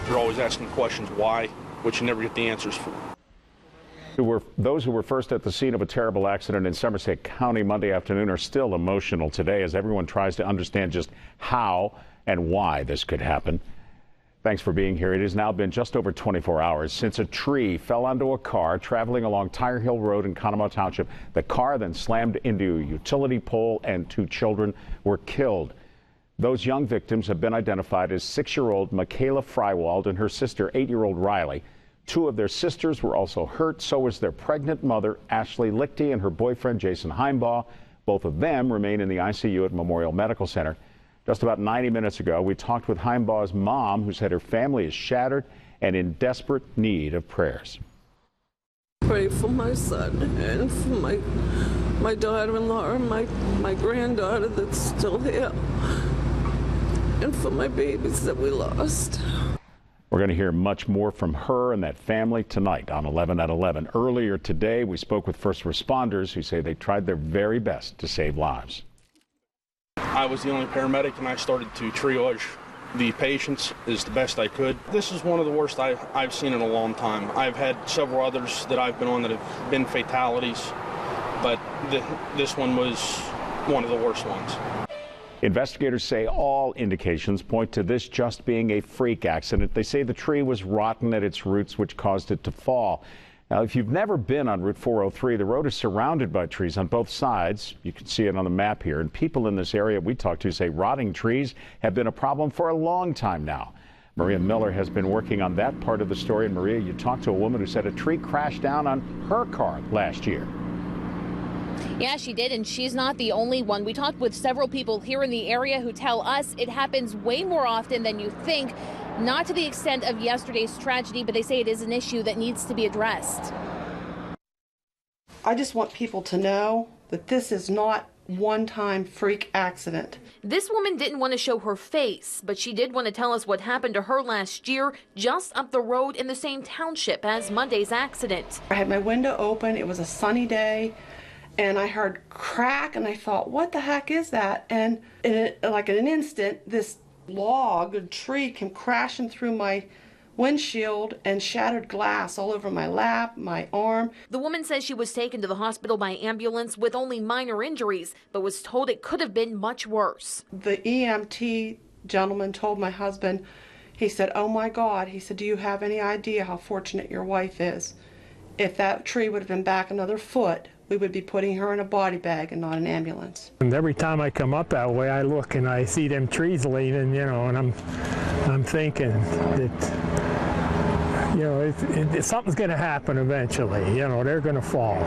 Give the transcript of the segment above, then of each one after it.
You're always asking questions why, which you never get the answers for. Those who were first at the scene of a terrible accident in Somerset County Monday afternoon are still emotional today as everyone tries to understand just how and why this could happen. Thanks for being here. It has now been just over 24 hours since a tree fell onto a car traveling along Tire Hill Road in Conemaugh Township. The car then slammed into a utility pole and 2 children were killed. Those young victims have been identified as 6-year-old Macayla Freiwald and her sister, 8-year-old Ryleigh. 2 of their sisters were also hurt. So was their pregnant mother, Ashley Lichty, and her boyfriend, Jason Himebaugh. Both of them remain in the ICU at Memorial Medical Center. Just about 90 minutes ago, we talked with Himebaugh's mom, who said her family is shattered and in desperate need of prayers. Pray for my son and for my daughter-in-law and my granddaughter that's still here, and for my babies that we lost. We're going to hear much more from her and that family tonight on 11 at 11. Earlier today, we spoke with first responders who say they tried their very best to save lives. I was the only paramedic, and I started to triage the patients as the best I could. This is one of the worst I've seen in a long time. I've had several others that I've been on that have been fatalities, but this one was one of the worst ones. Investigators say all indications point to this just being a freak accident. They say the tree was rotten at its roots, which caused it to fall. Now, if you've never been on Route 403, the road is surrounded by trees on both sides. You can see it on the map here. And people in this area we talked to say rotting trees have been a problem for a long time now. Maria Miller has been working on that part of the story. And Maria, you talked to a woman who said a tree crashed down on her car last year. Yeah, she did, and she's not the only one. We talked with several people here in the area who tell us it happens way more often than you think. Not to the extent of yesterday's tragedy, but they say it is an issue that needs to be addressed. I just want people to know that this is not one-time freak accident. This woman didn't want to show her face, but she did want to tell us what happened to her last year just up the road in the same township as Monday's accident. I had my window open. It was a sunny day. And I heard crack, and I thought, what the heck is that? And like in an instant, this log, a tree, came crashing through my windshield and shattered glass all over my lap, my arm. The woman says she was taken to the hospital by ambulance with only minor injuries, but was told it could have been much worse. The EMT gentleman told my husband, he said, oh my God, he said, do you have any idea how fortunate your wife is? If that tree would have been back another foot, we would be putting her in a body bag and not an ambulance. And every time I come up that way, I look and I see them trees leaning, you know, and I'm thinking that, you know, something's going to happen eventually. You know, they're going to fall.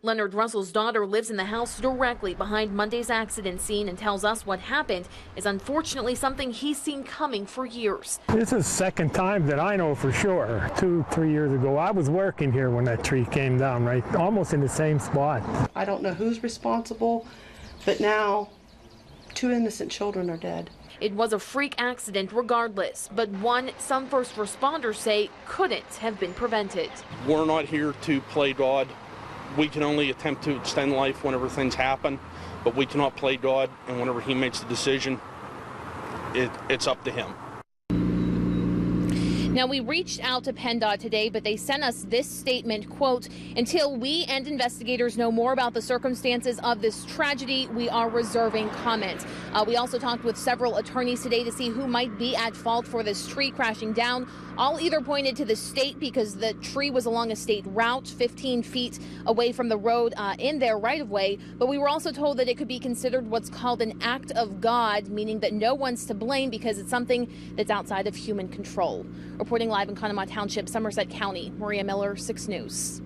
Leonard Russell's daughter lives in the house directly behind Monday's accident scene and tells us what happened is unfortunately something he's seen coming for years. This is the second time that I know for sure. 2-3 years ago, I was working here when that tree came down, right, almost in the same spot. I don't know who's responsible, but now 2 innocent children are dead. It was a freak accident regardless, but one some first responders say couldn't have been prevented. We're not here to play God. We can only attempt to extend life whenever things happen, but we cannot play God, and whenever he makes the decision, it's up to him. Now, we reached out to PennDOT today, but they sent us this statement, quote, until we and investigators know more about the circumstances of this tragedy, we are reserving comment. We also talked with several attorneys today to see who might be at fault for this tree crashing down. All either pointed to the state because the tree was along a state route 15 feet away from the road in their right of way. But we were also told that it could be considered what's called an act of God, meaning that no one's to blame because it's something that's outside of human control. Reporting live in Conemaugh Township, Somerset County, Maria Miller, 6 News.